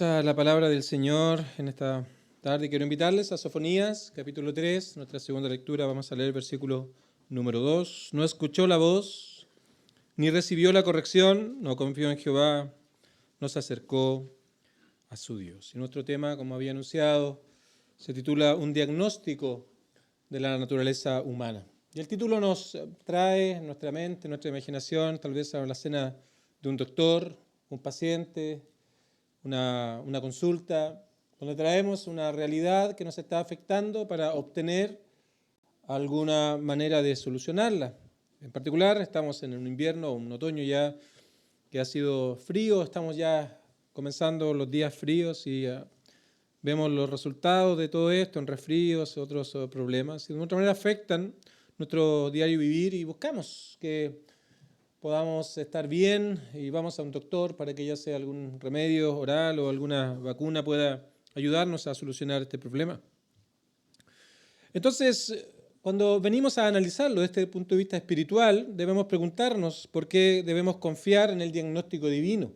A la palabra del Señor en esta tarde. Quiero invitarles a Sofonías, capítulo 3, nuestra segunda lectura. Vamos a leer el versículo número 2. No escuchó la voz, ni recibió la corrección, no confió en Jehová, no se acercó a su Dios. Y nuestro tema, como había anunciado, se titula Un diagnóstico de la naturaleza humana. Y el título nos trae en nuestra mente, en nuestra imaginación, tal vez a la escena de un doctor, un paciente, una consulta, donde traemos una realidad que nos está afectando para obtener alguna manera de solucionarla. En particular, estamos en un invierno o un otoño ya que ha sido frío, estamos ya comenzando los días fríos y vemos los resultados de todo esto en resfríos, otros problemas, y de otra manera afectan nuestro diario vivir y buscamos que podamos estar bien y vamos a un doctor para que ya sea algún remedio oral o alguna vacuna pueda ayudarnos a solucionar este problema. Entonces, cuando venimos a analizarlo desde el punto de vista espiritual, debemos preguntarnos por qué debemos confiar en el diagnóstico divino,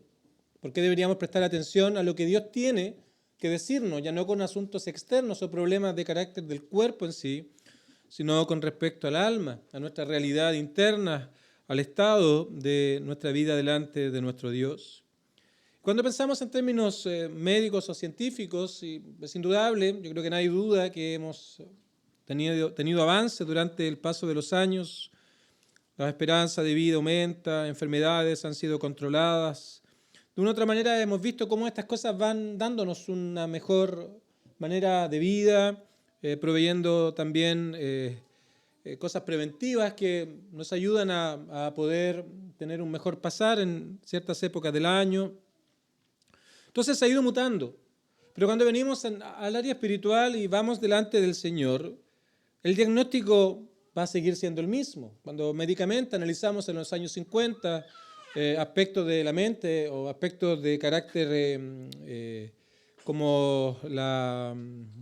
por qué deberíamos prestar atención a lo que Dios tiene que decirnos, ya no con asuntos externos o problemas de carácter del cuerpo en sí, sino con respecto al alma, a nuestra realidad interna, al estado de nuestra vida delante de nuestro Dios. Cuando pensamos en términos médicos o científicos, y es indudable, yo creo que no hay duda que hemos tenido avance durante el paso de los años, la esperanza de vida aumenta, enfermedades han sido controladas. De una u otra manera hemos visto cómo estas cosas van dándonos una mejor manera de vida, proveyendo también cosas preventivas que nos ayudan a poder tener un mejor pasar en ciertas épocas del año. Entonces ha ido mutando. Pero cuando venimos al área espiritual y vamos delante del Señor, el diagnóstico va a seguir siendo el mismo. Cuando médicamente analizamos en los años 50 aspectos de la mente o aspectos de carácter como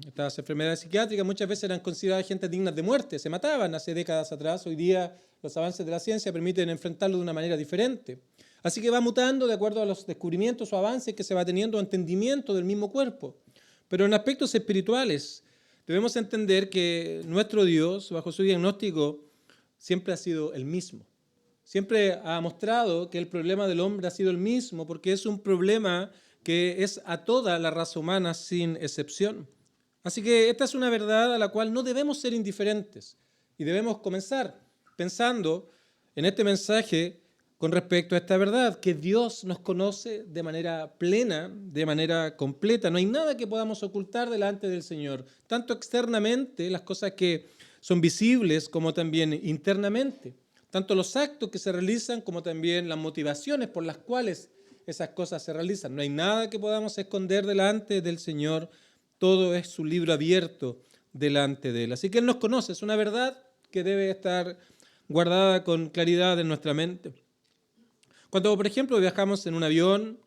estas enfermedades psiquiátricas, muchas veces eran consideradas gente dignas de muerte, se mataban hace décadas atrás. Hoy día los avances de la ciencia permiten enfrentarlo de una manera diferente. Así que va mutando de acuerdo a los descubrimientos o avances que se va teniendo, entendimiento del mismo cuerpo. Pero en aspectos espirituales debemos entender que nuestro Dios, bajo su diagnóstico, siempre ha sido el mismo. Siempre ha mostrado que el problema del hombre ha sido el mismo, porque es un problema que es a toda la raza humana sin excepción. Así que esta es una verdad a la cual no debemos ser indiferentes y debemos comenzar pensando en este mensaje con respecto a esta verdad, que Dios nos conoce de manera plena, de manera completa. No hay nada que podamos ocultar delante del Señor, tanto externamente, las cosas que son visibles, como también internamente. Tanto los actos que se realizan como también las motivaciones por las cuales esas cosas se realizan. No hay nada que podamos esconder delante del Señor. Todo es su libro abierto delante de Él. Así que Él nos conoce. Es una verdad que debe estar guardada con claridad en nuestra mente. Cuando, por ejemplo, viajamos en un avión,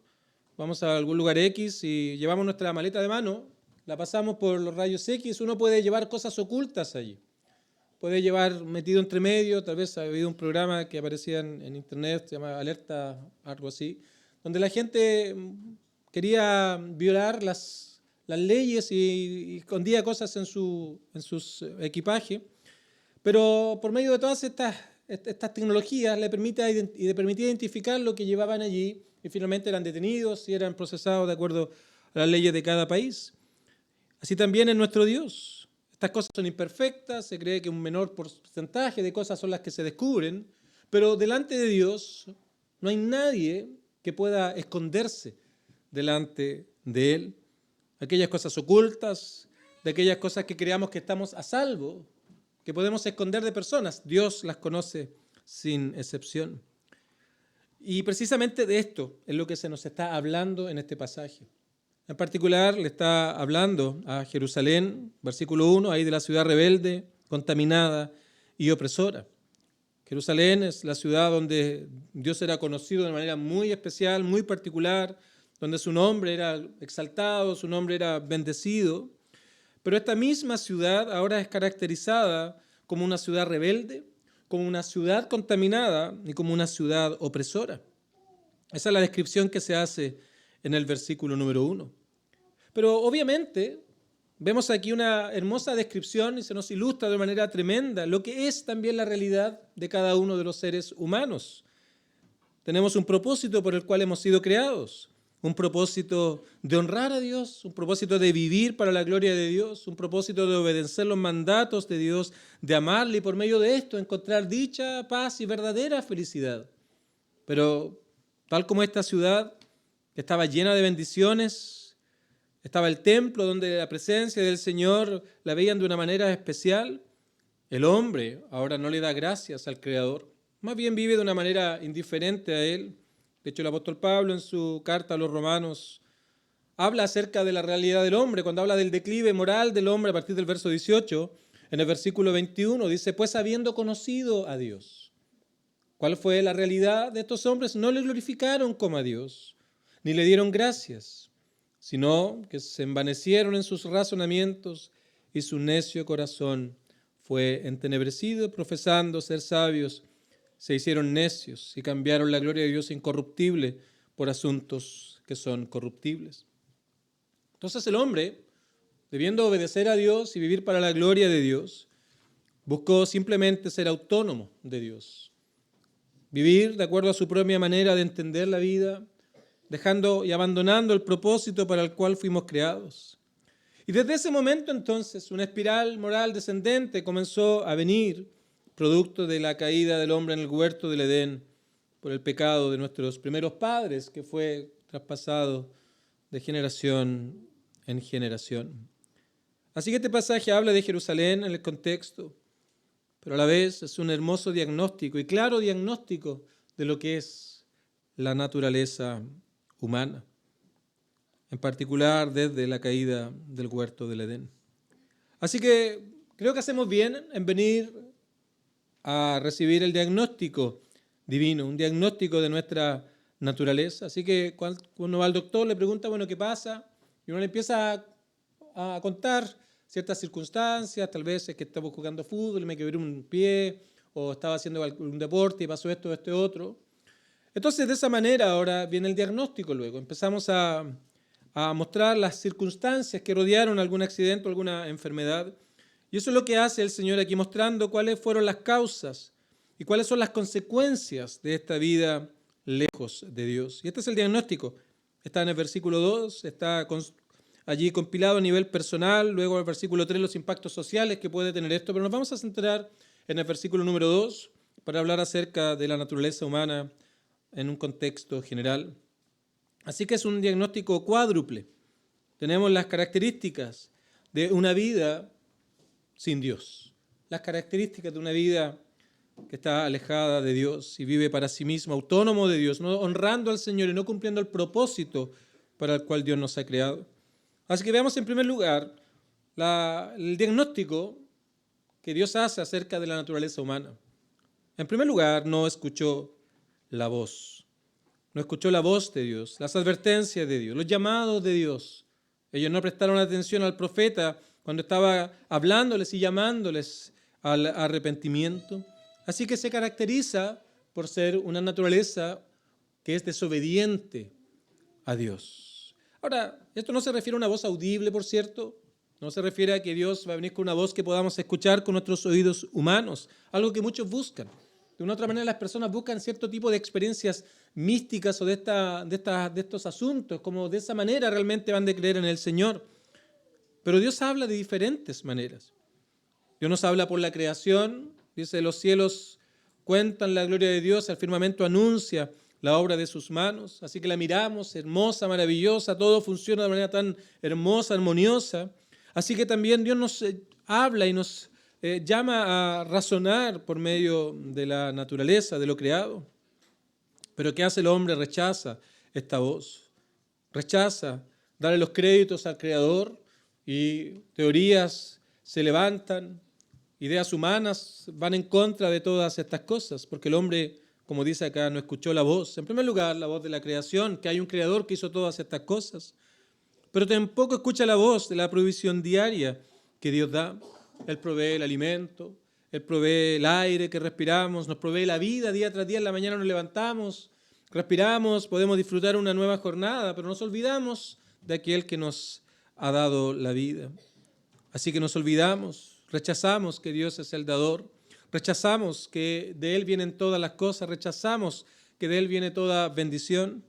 vamos a algún lugar X y llevamos nuestra maleta de mano, la pasamos por los rayos X, uno puede llevar cosas ocultas allí. Puede llevar metido entre medio, tal vez ha habido un programa que aparecía en internet, se llama Alerta, algo así, donde la gente quería violar las leyes y escondía cosas en sus equipajes, pero por medio de todas estas tecnologías le permitía identificar lo que llevaban allí y finalmente eran detenidos y eran procesados de acuerdo a las leyes de cada país. Así también es nuestro Dios. Estas cosas son imperfectas, se cree que un menor porcentaje de cosas son las que se descubren, pero delante de Dios no hay nadie que pueda esconderse delante de Él. Aquellas cosas ocultas, de aquellas cosas que creamos que estamos a salvo, que podemos esconder de personas, Dios las conoce sin excepción. Y precisamente de esto es lo que se nos está hablando en este pasaje. En particular le está hablando a Jerusalén, versículo 1, ahí de la ciudad rebelde, contaminada y opresora. Jerusalén es la ciudad donde Dios era conocido de manera muy especial, muy particular, donde su nombre era exaltado, su nombre era bendecido. Pero esta misma ciudad ahora es caracterizada como una ciudad rebelde, como una ciudad contaminada y como una ciudad opresora. Esa es la descripción que se hace en el versículo número 1. Pero obviamente vemos aquí una hermosa descripción y se nos ilustra de manera tremenda lo que es también la realidad de cada uno de los seres humanos. Tenemos un propósito por el cual hemos sido creados, un propósito de honrar a Dios, un propósito de vivir para la gloria de Dios, un propósito de obedecer los mandatos de Dios, de amarle y por medio de esto encontrar dicha, paz y verdadera felicidad. Pero tal como esta ciudad que estaba llena de bendiciones, estaba el templo donde la presencia del Señor la veían de una manera especial, el hombre ahora no le da gracias al Creador, más bien vive de una manera indiferente a Él. De hecho, el apóstol Pablo en su carta a los Romanos habla acerca de la realidad del hombre, cuando habla del declive moral del hombre a partir del verso 18, en el versículo 21, dice, pues habiendo conocido a Dios. ¿Cuál fue la realidad de estos hombres? No le glorificaron como a Dios, ni le dieron gracias, sino que se envanecieron en sus razonamientos y su necio corazón fue entenebrecido, profesando ser sabios, se hicieron necios y cambiaron la gloria de Dios incorruptible por asuntos que son corruptibles. Entonces el hombre, debiendo obedecer a Dios y vivir para la gloria de Dios, buscó simplemente ser autónomo de Dios, vivir de acuerdo a su propia manera de entender la vida, dejando y abandonando el propósito para el cual fuimos creados. Y desde ese momento entonces una espiral moral descendente comenzó a venir, producto de la caída del hombre en el huerto del Edén por el pecado de nuestros primeros padres, que fue traspasado de generación en generación. Así que este pasaje habla de Jerusalén en el contexto, pero a la vez es un hermoso diagnóstico y claro diagnóstico de lo que es la naturaleza humana, en particular desde la caída del huerto del Edén. Así que creo que hacemos bien en venir a recibir el diagnóstico divino, un diagnóstico de nuestra naturaleza. Así que cuando uno va al doctor le pregunta, bueno, ¿qué pasa? Y uno le empieza a contar ciertas circunstancias, tal vez es que estaba jugando fútbol y me quebré un pie, o estaba haciendo un deporte y pasó esto, otro. Entonces, de esa manera ahora viene el diagnóstico luego. Empezamos a mostrar las circunstancias que rodearon algún accidente o alguna enfermedad. Y eso es lo que hace el Señor aquí, mostrando cuáles fueron las causas y cuáles son las consecuencias de esta vida lejos de Dios. Y este es el diagnóstico. Está en el versículo 2, está allí compilado a nivel personal, luego en el versículo 3 los impactos sociales que puede tener esto, pero nos vamos a centrar en el versículo número 2 para hablar acerca de la naturaleza humana en un contexto general. Así que es un diagnóstico cuádruple. Tenemos las características de una vida sin Dios, las características de una vida que está alejada de Dios y vive para sí mismo, autónomo de Dios, no honrando al Señor y no cumpliendo el propósito para el cual Dios nos ha creado. Así que veamos en primer lugar el diagnóstico que Dios hace acerca de la naturaleza humana. En primer lugar, no escuchó la voz. No escuchó la voz de Dios, las advertencias de Dios, los llamados de Dios. Ellos no prestaron atención al profeta cuando estaba hablándoles y llamándoles al arrepentimiento. Así que se caracteriza por ser una naturaleza que es desobediente a Dios. Ahora, esto no se refiere a una voz audible, por cierto. No se refiere a que Dios va a venir con una voz que podamos escuchar con nuestros oídos humanos, algo que muchos buscan. De una otra manera, las personas buscan cierto tipo de experiencias místicas o de estos asuntos, como de esa manera realmente van de creer en el Señor. Pero Dios habla de diferentes maneras. Dios nos habla por la creación, dice, los cielos cuentan la gloria de Dios, el firmamento anuncia la obra de sus manos, así que la miramos, hermosa, maravillosa, todo funciona de manera tan hermosa, armoniosa. Así que también Dios nos habla y nos llama a razonar por medio de la naturaleza, de lo creado. Pero ¿qué hace el hombre? Rechaza esta voz, rechaza darle los créditos al Creador y teorías se levantan, ideas humanas van en contra de todas estas cosas, porque el hombre, como dice acá, no escuchó la voz. En primer lugar, la voz de la creación, que hay un Creador que hizo todas estas cosas, pero tampoco escucha la voz de la provisión diaria que Dios da. Él provee el alimento, Él provee el aire que respiramos, nos provee la vida día tras día. En la mañana nos levantamos, respiramos, podemos disfrutar una nueva jornada, pero nos olvidamos de aquel que nos ha dado la vida. Así que nos olvidamos, rechazamos que Dios es el dador, rechazamos que de Él vienen todas las cosas, rechazamos que de Él viene toda bendición.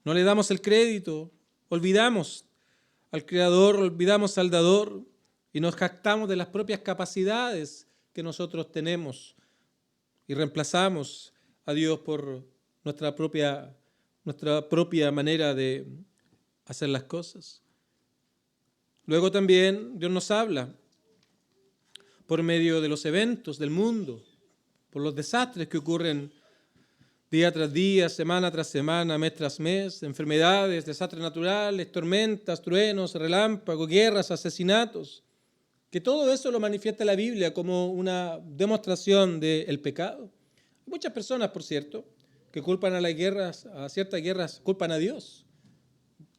No le damos el crédito, olvidamos al Creador, olvidamos al dador y nos jactamos de las propias capacidades que nosotros tenemos y reemplazamos a Dios por nuestra propia manera de hacer las cosas. Luego también Dios nos habla por medio de los eventos del mundo, por los desastres que ocurren día tras día, semana tras semana, mes tras mes, enfermedades, desastres naturales, tormentas, truenos, relámpagos, guerras, asesinatos, que todo eso lo manifiesta la Biblia como una demostración del pecado. Muchas personas, por cierto, que culpan a las guerras, a ciertas guerras, culpan a Dios.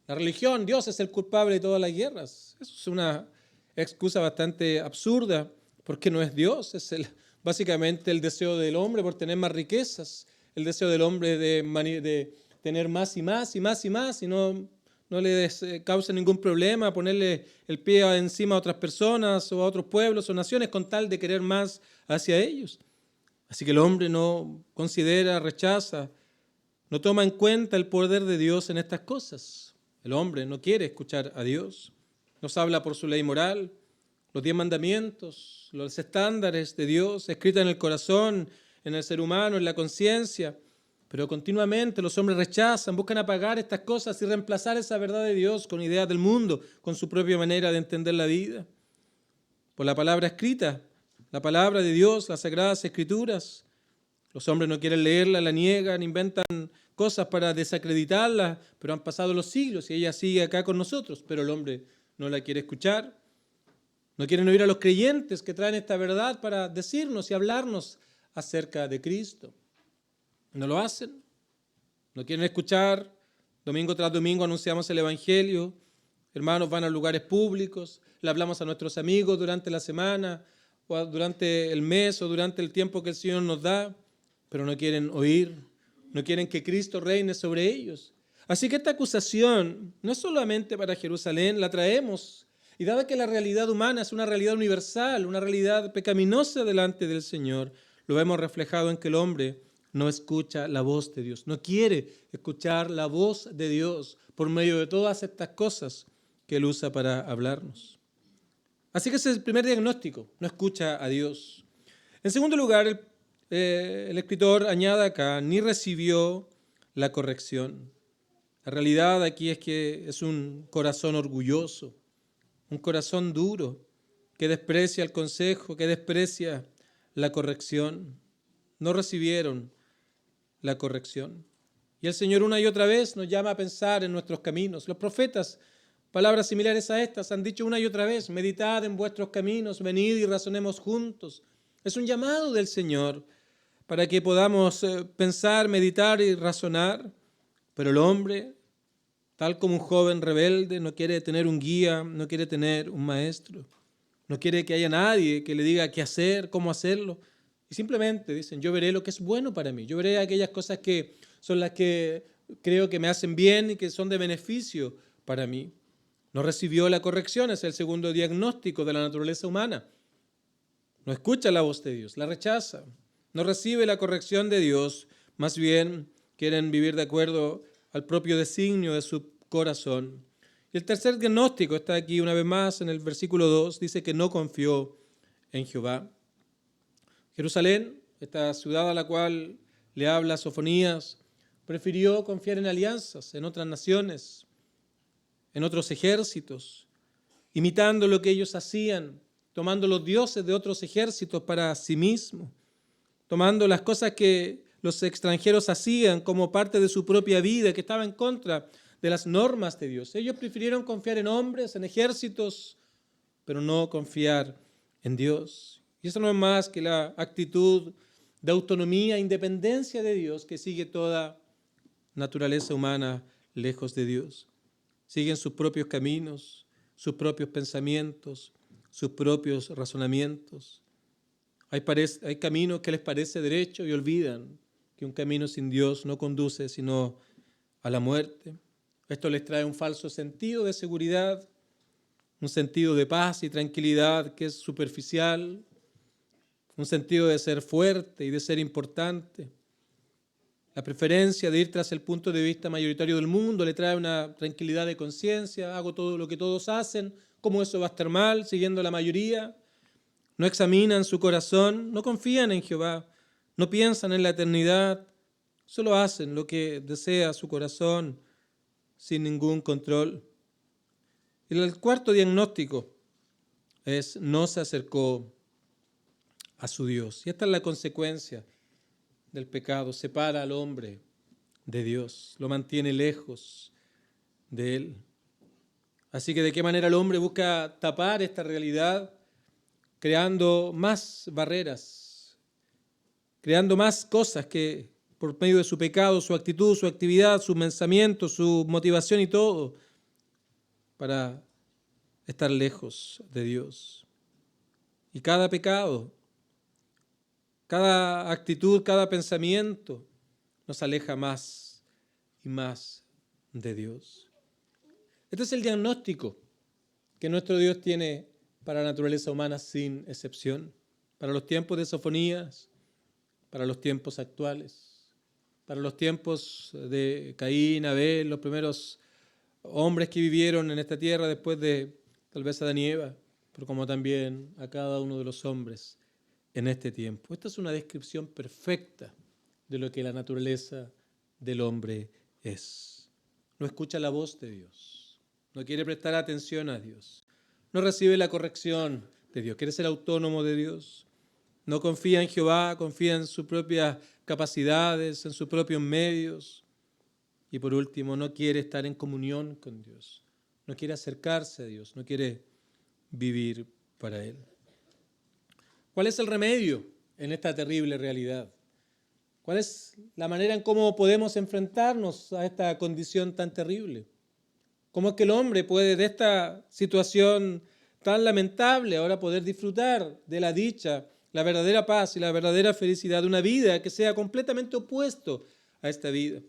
La religión, Dios es el culpable de todas las guerras. Eso es una excusa bastante absurda, porque no es Dios, es básicamente el deseo del hombre por tener más riquezas, el deseo del hombre de tener más y más y más y más, y no le causa ningún problema ponerle el pie encima a otras personas o a otros pueblos o naciones con tal de querer más hacia ellos. Así que el hombre no considera, rechaza, no toma en cuenta el poder de Dios en estas cosas. El hombre no quiere escuchar a Dios. Nos habla por su ley moral, los 10 mandamientos, los estándares de Dios escritos en el corazón, en el ser humano, en la conciencia. Pero continuamente los hombres rechazan, buscan apagar estas cosas y reemplazar esa verdad de Dios con ideas del mundo, con su propia manera de entender la vida. Por la palabra escrita, la palabra de Dios, las sagradas escrituras. Los hombres no quieren leerla, la niegan, inventan cosas para desacreditarla, pero han pasado los siglos y ella sigue acá con nosotros, pero el hombre no la quiere escuchar. No quieren oír a los creyentes que traen esta verdad para decirnos y hablarnos acerca de Cristo. No lo hacen, no quieren escuchar. Domingo tras domingo anunciamos el Evangelio, hermanos van a lugares públicos, le hablamos a nuestros amigos durante la semana, o durante el mes, o durante el tiempo que el Señor nos da, pero no quieren oír, no quieren que Cristo reine sobre ellos. Así que esta acusación no es solamente para Jerusalén, la traemos. Y dado que la realidad humana es una realidad universal, una realidad pecaminosa delante del Señor, lo vemos reflejado en que el hombre no escucha la voz de Dios, no quiere escuchar la voz de Dios por medio de todas estas cosas que Él usa para hablarnos. Así que ese es el primer diagnóstico, no escucha a Dios. En segundo lugar, el escritor añade acá, ni recibió la corrección. La realidad aquí es que es un corazón orgulloso, un corazón duro, que desprecia el consejo, que desprecia la corrección. No recibieron la corrección. Y el Señor una y otra vez nos llama a pensar en nuestros caminos. Los profetas, palabras similares a estas, han dicho una y otra vez, meditad en vuestros caminos, venid y razonemos juntos. Es un llamado del Señor para que podamos pensar, meditar y razonar, pero el hombre, tal como un joven rebelde, no quiere tener un guía, no quiere tener un maestro, no quiere que haya nadie que le diga qué hacer, cómo hacerlo, y simplemente dicen, yo veré lo que es bueno para mí, yo veré aquellas cosas que son las que creo que me hacen bien y que son de beneficio para mí. No recibió la corrección, es el segundo diagnóstico de la naturaleza humana. No escucha la voz de Dios, la rechaza. No recibe la corrección de Dios, más bien quieren vivir de acuerdo al propio designio de su corazón. Y el tercer diagnóstico está aquí una vez más en el versículo 2, dice que no confió en Jehová. Jerusalén, esta ciudad a la cual le habla Sofonías, prefirió confiar en alianzas, en otras naciones, en otros ejércitos, imitando lo que ellos hacían, tomando los dioses de otros ejércitos para sí mismo, tomando las cosas que los extranjeros hacían como parte de su propia vida, que estaba en contra de las normas de Dios. Ellos prefirieron confiar en hombres, en ejércitos, pero no confiar en Dios. Y eso no es más que la actitud de autonomía e independencia de Dios que sigue toda naturaleza humana lejos de Dios. Siguen sus propios caminos, sus propios pensamientos, sus propios razonamientos. Hay caminos que les parece derecho y olvidan que un camino sin Dios no conduce sino a la muerte. Esto les trae un falso sentido de seguridad, un sentido de paz y tranquilidad que es superficial, un sentido de ser fuerte y de ser importante. La preferencia de ir tras el punto de vista mayoritario del mundo le trae una tranquilidad de conciencia, hago todo lo que todos hacen, ¿cómo eso va a estar mal siguiendo la mayoría? No examinan su corazón, no confían en Jehová, no piensan en la eternidad, solo hacen lo que desea su corazón sin ningún control. Y el cuarto diagnóstico es: no se acercó a su Dios. Y esta es la consecuencia del pecado: separa al hombre de Dios, lo mantiene lejos de Él. Así que ¿de qué manera el hombre busca tapar esta realidad? Creando más barreras, creando más cosas que por medio de su pecado, su actitud, su actividad, su pensamiento, su motivación y todo, para estar lejos de Dios. Y cada pecado, cada actitud, cada pensamiento nos aleja más y más de Dios. Este es el diagnóstico que nuestro Dios tiene para la naturaleza humana sin excepción, para los tiempos de Sofonías, para los tiempos actuales, para los tiempos de Caín, Abel, los primeros hombres que vivieron en esta tierra después de tal vez Adán y Eva, pero como también a cada uno de los hombres en este tiempo. Esta es una descripción perfecta de lo que la naturaleza del hombre es. No escucha la voz de Dios, no quiere prestar atención a Dios, no recibe la corrección de Dios, quiere ser autónomo de Dios, no confía en Jehová, confía en sus propias capacidades, en sus propios medios. Y por último, no quiere estar en comunión con Dios, no quiere acercarse a Dios, no quiere vivir para Él. ¿Cuál es el remedio en esta terrible realidad? ¿Cuál es la manera en cómo podemos enfrentarnos a esta condición tan terrible? ¿Cómo es que el hombre puede de esta situación tan lamentable ahora poder disfrutar de la dicha, la verdadera paz y la verdadera felicidad de una vida que sea completamente opuesto a esta vida?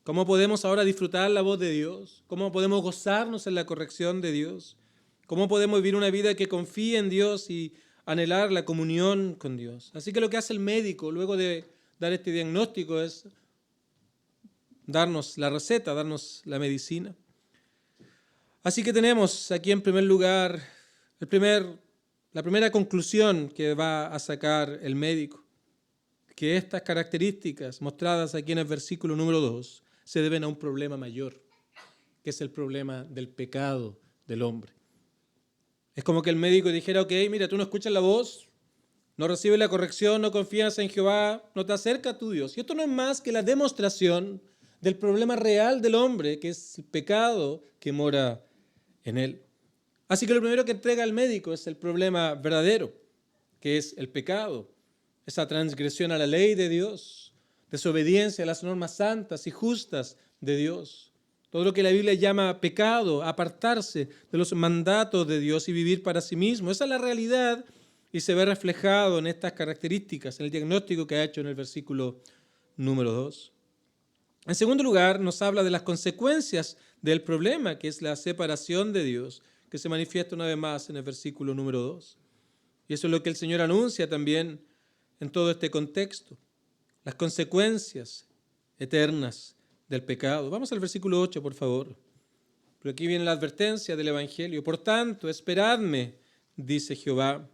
¿Cómo podemos ahora disfrutar la voz de Dios? ¿Cómo podemos gozarnos en la corrección de Dios? ¿Cómo podemos vivir una vida que confíe en Dios y anhelar la comunión con Dios? Así que lo que hace el médico luego de dar este diagnóstico es darnos la receta, darnos la medicina. Así que tenemos aquí en primer lugar la primera conclusión que va a sacar el médico, que estas características mostradas aquí en el versículo número 2 se deben a un problema mayor, que es el problema del pecado del hombre. Es como que el médico dijera: ok, mira, tú no escuchas la voz, no recibes la corrección, no confías en Jehová, no te acercas a tu Dios. Y esto no es más que la demostración del problema real del hombre, que es el pecado que mora en él. Así que lo primero que entrega el médico es el problema verdadero, que es el pecado, esa transgresión a la ley de Dios, desobediencia a las normas santas y justas de Dios. Todo lo que la Biblia llama pecado, apartarse de los mandatos de Dios y vivir para sí mismo. Esa es la realidad y se ve reflejado en estas características, en el diagnóstico que ha hecho en el versículo número 2. En segundo lugar, nos habla de las consecuencias del problema, que es la separación de Dios, que se manifiesta una vez más en el versículo número 2. Y eso es lo que el Señor anuncia también en todo este contexto, las consecuencias eternas del pecado. Vamos al versículo 8, por favor. Pero aquí viene la advertencia del Evangelio. Por tanto, esperadme, dice Jehová,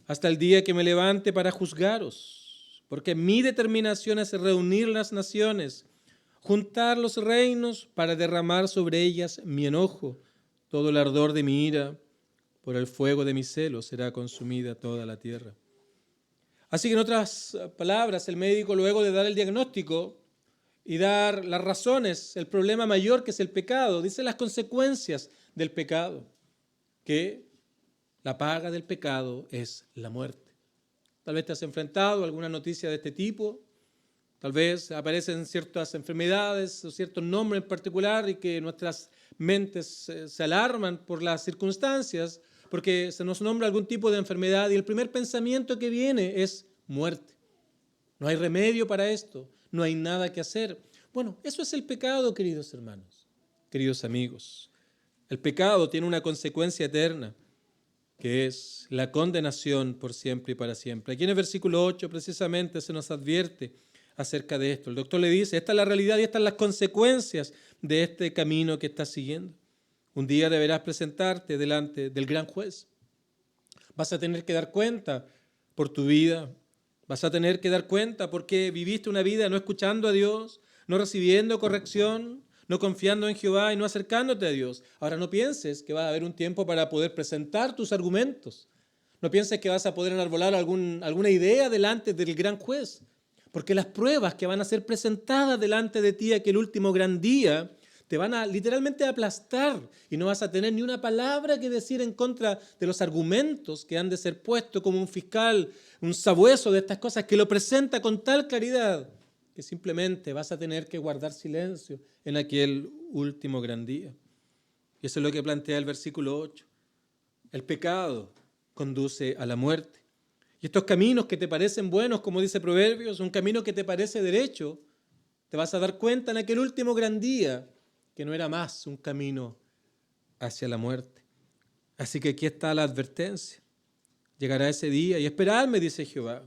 hasta el día que me levante para juzgaros, porque mi determinación es reunir las naciones, juntar los reinos para derramar sobre ellas mi enojo. Todo el ardor de mi ira, por el fuego de mi celo, será consumida toda la tierra. Así que en otras palabras, el médico, luego de dar el diagnóstico y dar las razones, el problema mayor que es el pecado, dice las consecuencias del pecado, que la paga del pecado es la muerte. Tal vez te has enfrentado a alguna noticia de este tipo. Tal vez aparecen ciertas enfermedades o ciertos nombres en particular y que nuestras mentes se alarman por las circunstancias porque se nos nombra algún tipo de enfermedad y el primer pensamiento que viene es muerte. No hay remedio para esto, no hay nada que hacer. Bueno, eso es el pecado, queridos hermanos, queridos amigos. El pecado tiene una consecuencia eterna, que es la condenación por siempre y para siempre. Aquí en el versículo 8 precisamente se nos advierte acerca de esto. El doctor le dice, esta es la realidad y estas son las consecuencias de este camino que estás siguiendo. Un día deberás presentarte delante del gran juez. Vas a tener que dar cuenta por tu vida. Vas a tener que dar cuenta porque viviste una vida no escuchando a Dios, no recibiendo corrección, no confiando en Jehová y no acercándote a Dios. Ahora no pienses que va a haber un tiempo para poder presentar tus argumentos. No pienses que vas a poder enarbolar alguna idea delante del gran juez. Porque las pruebas que van a ser presentadas delante de ti aquel último gran día te van a literalmente aplastar y no vas a tener ni una palabra que decir en contra de los argumentos que han de ser puestos como un fiscal, un sabueso de estas cosas que lo presenta con tal claridad que simplemente vas a tener que guardar silencio en aquel último gran día. Y eso es lo que plantea el versículo 8. El pecado conduce a la muerte. Y estos caminos que te parecen buenos, como dice Proverbios, un camino que te parece derecho, te vas a dar cuenta en aquel último gran día que no era más un camino hacia la muerte. Así que aquí está la advertencia. Llegará ese día y esperadme, dice Jehová.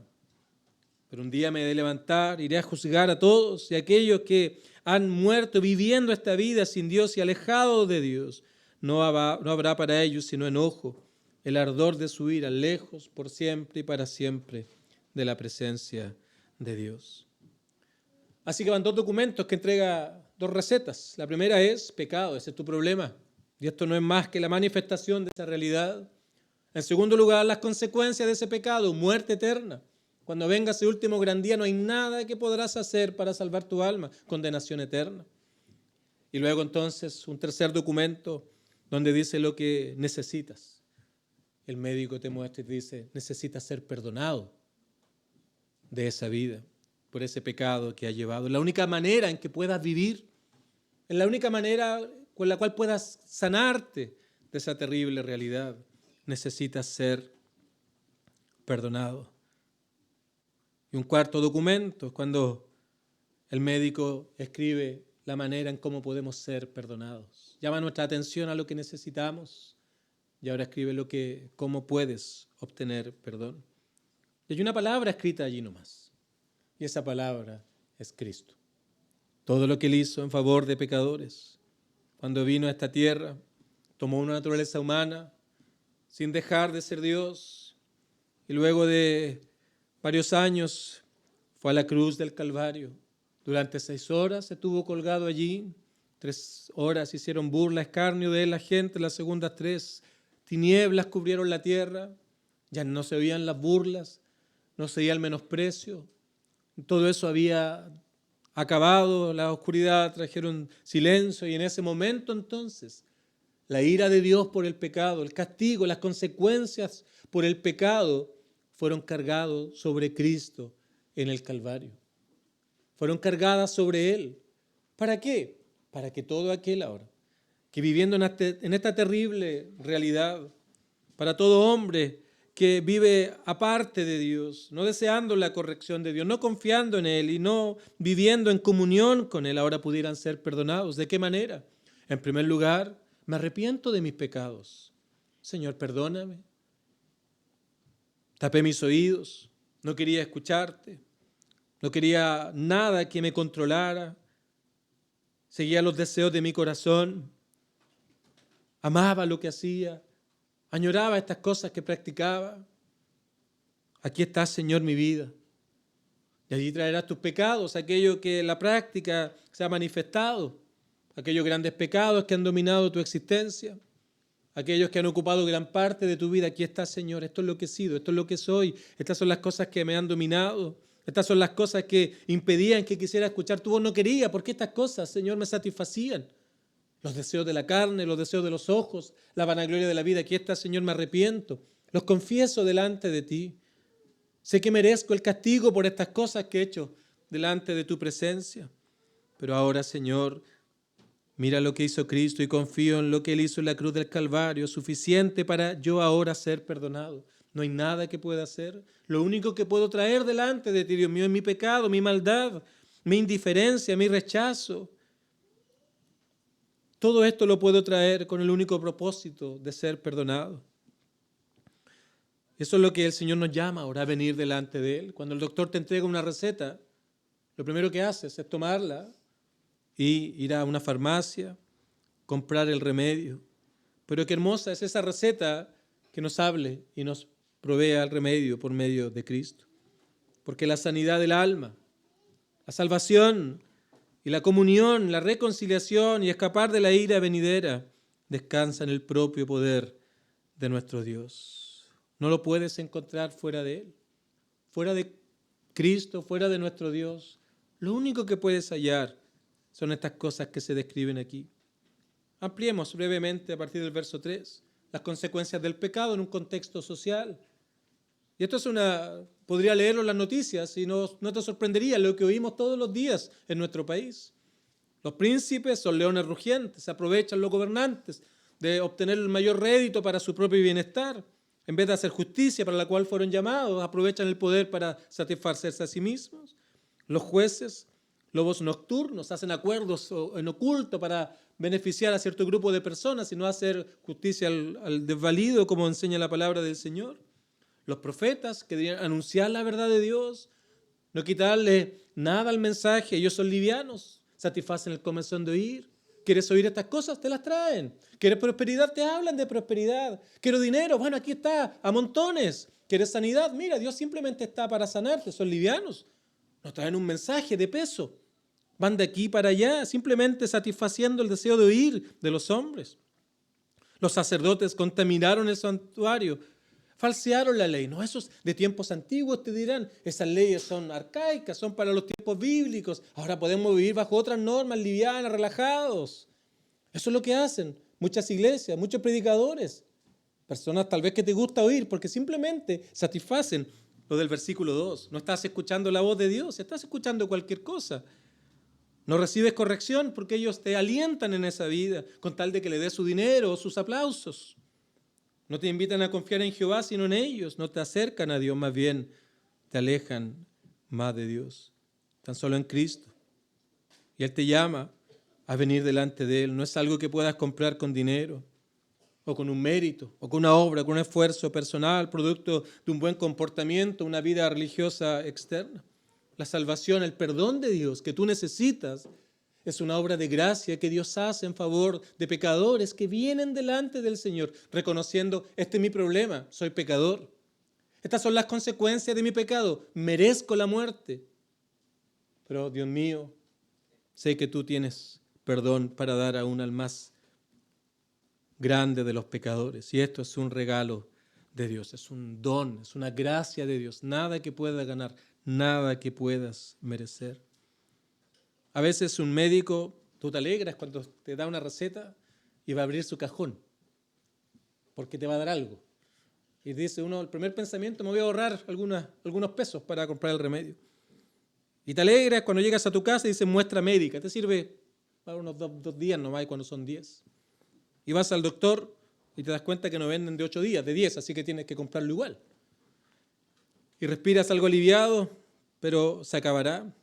Pero un día me he de levantar, iré a juzgar a todos y a aquellos que han muerto viviendo esta vida sin Dios y alejados de Dios. No habrá para ellos sino enojo, el ardor de su ira, lejos por siempre y para siempre de la presencia de Dios. Así que van dos documentos que entrega dos recetas. La primera es pecado, ese es tu problema. Y esto no es más que la manifestación de esa realidad. En segundo lugar, las consecuencias de ese pecado, muerte eterna. Cuando venga ese último gran día no hay nada que podrás hacer para salvar tu alma, condenación eterna. Y luego entonces un tercer documento donde dice lo que necesitas. El médico te muestra y te dice, necesitas ser perdonado de esa vida, por ese pecado que has llevado. Es la única manera en que puedas vivir, es la única manera con la cual puedas sanarte de esa terrible realidad. Necesitas ser perdonado. Y un cuarto documento es cuando el médico escribe la manera en cómo podemos ser perdonados. Llama nuestra atención a lo que necesitamos y ahora escribe cómo puedes obtener perdón. Y hay una palabra escrita allí nomás. Y esa palabra es Cristo. Todo lo que Él hizo en favor de pecadores. Cuando vino a esta tierra, tomó una naturaleza humana sin dejar de ser Dios. Y luego de varios años fue a la cruz del Calvario. Durante 6 horas estuvo colgado allí. 3 horas hicieron burla, escarnio de él la gente. Las segundas 3 tinieblas cubrieron la tierra. Ya no se oían las burlas, no se oía el menosprecio. Todo eso había acabado, la oscuridad trajeron silencio y en ese momento entonces la ira de Dios por el pecado, el castigo, las consecuencias por el pecado fueron cargados sobre Cristo en el Calvario. Fueron cargadas sobre Él. ¿Para qué? Para que todo aquel ahora, que viviendo en esta terrible realidad, para todo hombre que vive aparte de Dios, no deseando la corrección de Dios, no confiando en Él y no viviendo en comunión con Él, ahora pudieran ser perdonados. ¿De qué manera? En primer lugar, me arrepiento de mis pecados. Señor, perdóname. Tapé mis oídos, no quería escucharte, no quería nada que me controlara, seguía los deseos de mi corazón, amaba lo que hacía, añoraba estas cosas que practicaba. Aquí está, Señor, mi vida. Y allí traerás tus pecados, aquello que en la práctica se ha manifestado, aquellos grandes pecados que han dominado tu existencia, aquellos que han ocupado gran parte de tu vida. Aquí está, Señor, esto es lo que he sido, esto es lo que soy, estas son las cosas que me han dominado, estas son las cosas que impedían que quisiera escuchar tu voz. No quería, porque estas cosas, Señor, me satisfacían. Los deseos de la carne, los deseos de los ojos, la vanagloria de la vida. Aquí está, Señor, me arrepiento. Los confieso delante de ti. Sé que merezco el castigo por estas cosas que he hecho delante de tu presencia. Pero ahora, Señor, mira lo que hizo Cristo y confío en lo que Él hizo en la cruz del Calvario, suficiente para yo ahora ser perdonado. No hay nada que pueda hacer. Lo único que puedo traer delante de ti, Dios mío, es mi pecado, mi maldad, mi indiferencia, mi rechazo. Todo esto lo puedo traer con el único propósito de ser perdonado. Eso es lo que el Señor nos llama ahora, a venir delante de Él. Cuando el doctor te entrega una receta, lo primero que haces es tomarla y ir a una farmacia, comprar el remedio. Pero qué hermosa es esa receta que nos hable y nos provea el remedio por medio de Cristo. Porque la sanidad del alma, la salvación y la comunión, la reconciliación y escapar de la ira venidera descansa en el propio poder de nuestro Dios. No lo puedes encontrar fuera de Él, fuera de Cristo, fuera de nuestro Dios. Lo único que puedes hallar son estas cosas que se describen aquí. Ampliemos brevemente a partir del verso 3 las consecuencias del pecado en un contexto social. Y esto es podría leerlo en las noticias y no te sorprendería lo que oímos todos los días en nuestro país. Los príncipes son leones rugientes, aprovechan los gobernantes de obtener el mayor rédito para su propio bienestar. En vez de hacer justicia para la cual fueron llamados, aprovechan el poder para satisfacerse a sí mismos. Los jueces, lobos nocturnos, hacen acuerdos en oculto para beneficiar a cierto grupo de personas y no hacer justicia al desvalido, como enseña la palabra del Señor. Los profetas que deberían anunciar la verdad de Dios, no quitarle nada al mensaje, ellos son livianos, satisfacen el comezón de oír. ¿Quieres oír estas cosas? Te las traen. ¿Quieres prosperidad? Te hablan de prosperidad. ¿Quiero dinero? Bueno, aquí está, a montones. ¿Quieres sanidad? Mira, Dios simplemente está para sanarte. Son livianos. No traen un mensaje de peso. Van de aquí para allá, simplemente satisfaciendo el deseo de oír de los hombres. Los sacerdotes contaminaron el santuario. Falsearon la ley. No, esos de tiempos antiguos te dirán, esas leyes son arcaicas, son para los tiempos bíblicos. Ahora podemos vivir bajo otras normas livianas, relajados. Eso es lo que hacen muchas iglesias, muchos predicadores. Personas tal vez que te gusta oír porque simplemente satisfacen lo del versículo 2. No estás escuchando la voz de Dios, estás escuchando cualquier cosa. No recibes corrección porque ellos te alientan en esa vida con tal de que le des su dinero o sus aplausos. No te invitan a confiar en Jehová, sino en ellos. No te acercan a Dios, más bien te alejan más de Dios. Tan solo en Cristo. Y Él te llama a venir delante de Él. No es algo que puedas comprar con dinero, o con un mérito, o con una obra, con un esfuerzo personal, producto de un buen comportamiento, una vida religiosa externa. La salvación, el perdón de Dios que tú necesitas, es una obra de gracia que Dios hace en favor de pecadores que vienen delante del Señor, reconociendo, este es mi problema, soy pecador. Estas son las consecuencias de mi pecado, merezco la muerte. Pero Dios mío, sé que tú tienes perdón para dar aún al más grande de los pecadores. Y esto es un regalo de Dios, es un don, es una gracia de Dios. Nada que puedas ganar, nada que puedas merecer. A veces un médico, tú te alegras cuando te da una receta y va a abrir su cajón, porque te va a dar algo. Y dice uno, el primer pensamiento, me voy a ahorrar algunos pesos para comprar el remedio. Y te alegras cuando llegas a tu casa y dice muestra médica, te sirve para unos dos días nomás cuando son 10. Y vas al doctor y te das cuenta que no venden de 8 días, de 10, así que tienes que comprarlo igual. Y respiras algo aliviado, pero se acabará.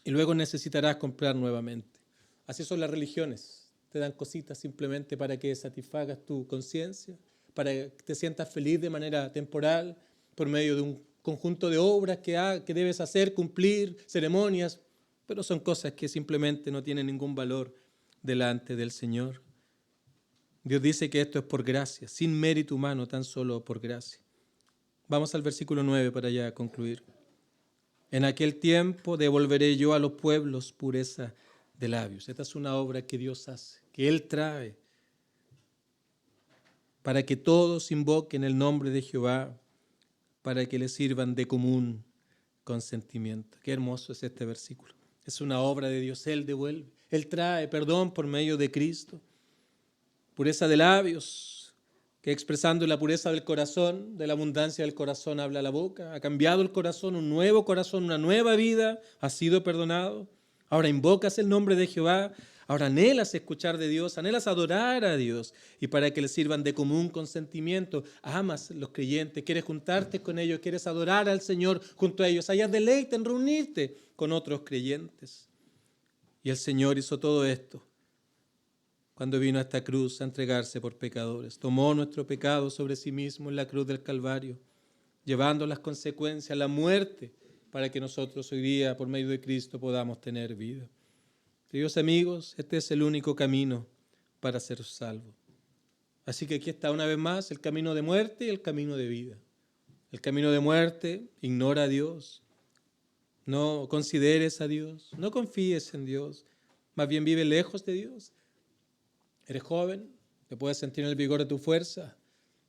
Y luego necesitarás comprar nuevamente. Así son las religiones. Te dan cositas simplemente para que satisfagas tu conciencia, para que te sientas feliz de manera temporal, por medio de un conjunto de obras que debes hacer, cumplir, ceremonias, pero son cosas que simplemente no tienen ningún valor delante del Señor. Dios dice que esto es por gracia, sin mérito humano, tan solo por gracia. Vamos al versículo 9 para ya concluir. En aquel tiempo devolveré yo a los pueblos pureza de labios. Esta es una obra que Dios hace, que Él trae, para que todos invoquen el nombre de Jehová, para que le sirvan de común consentimiento. Qué hermoso es este versículo. Es una obra de Dios, Él devuelve. Él trae perdón por medio de Cristo. Pureza de labios, que expresando la pureza del corazón, de la abundancia del corazón habla la boca. Ha cambiado el corazón, un nuevo corazón, una nueva vida, ha sido perdonado. Ahora invocas el nombre de Jehová, ahora anhelas escuchar de Dios, anhelas adorar a Dios, y para que le sirvan de común consentimiento, amas a los creyentes, quieres juntarte con ellos, quieres adorar al Señor junto a ellos, hayas deleite en reunirte con otros creyentes. Y el Señor hizo todo esto cuando vino a esta cruz a entregarse por pecadores. Tomó nuestro pecado sobre sí mismo en la cruz del Calvario, llevando las consecuencias, la muerte, para que nosotros hoy día, por medio de Cristo, podamos tener vida. Queridos amigos, este es el único camino para ser salvo. Así que aquí está una vez más el camino de muerte y el camino de vida. El camino de muerte, ignora a Dios, no consideres a Dios, no confíes en Dios, más bien vive lejos de Dios. Eres joven, te puedes sentir en el vigor de tu fuerza.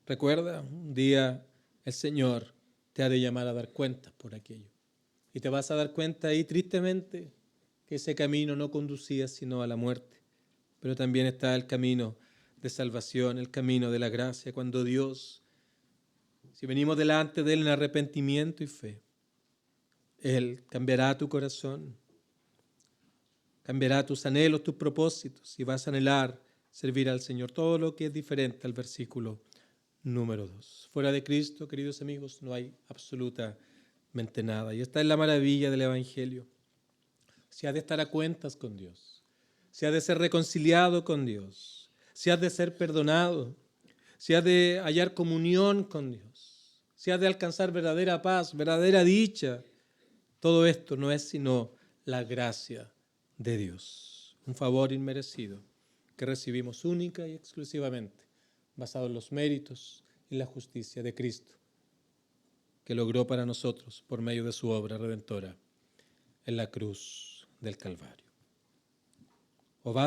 Recuerda, un día el Señor te ha de llamar a dar cuentas por aquello. Y te vas a dar cuenta ahí tristemente que ese camino no conducía sino a la muerte. Pero también está el camino de salvación, el camino de la gracia, cuando Dios, si venimos delante de Él en arrepentimiento y fe, Él cambiará tu corazón, cambiará tus anhelos, tus propósitos, y vas a anhelar servir al Señor. Todo lo que es diferente al versículo número 2. Fuera de Cristo, queridos amigos, no hay absolutamente nada. Y esta es la maravilla del Evangelio. Si has de estar a cuentas con Dios, si has de ser reconciliado con Dios, si has de ser perdonado, si has de hallar comunión con Dios, si has de alcanzar verdadera paz, verdadera dicha, todo esto no es sino la gracia de Dios, un favor inmerecido que recibimos única y exclusivamente basado en los méritos y la justicia de Cristo, que logró para nosotros por medio de su obra redentora en la cruz del Calvario.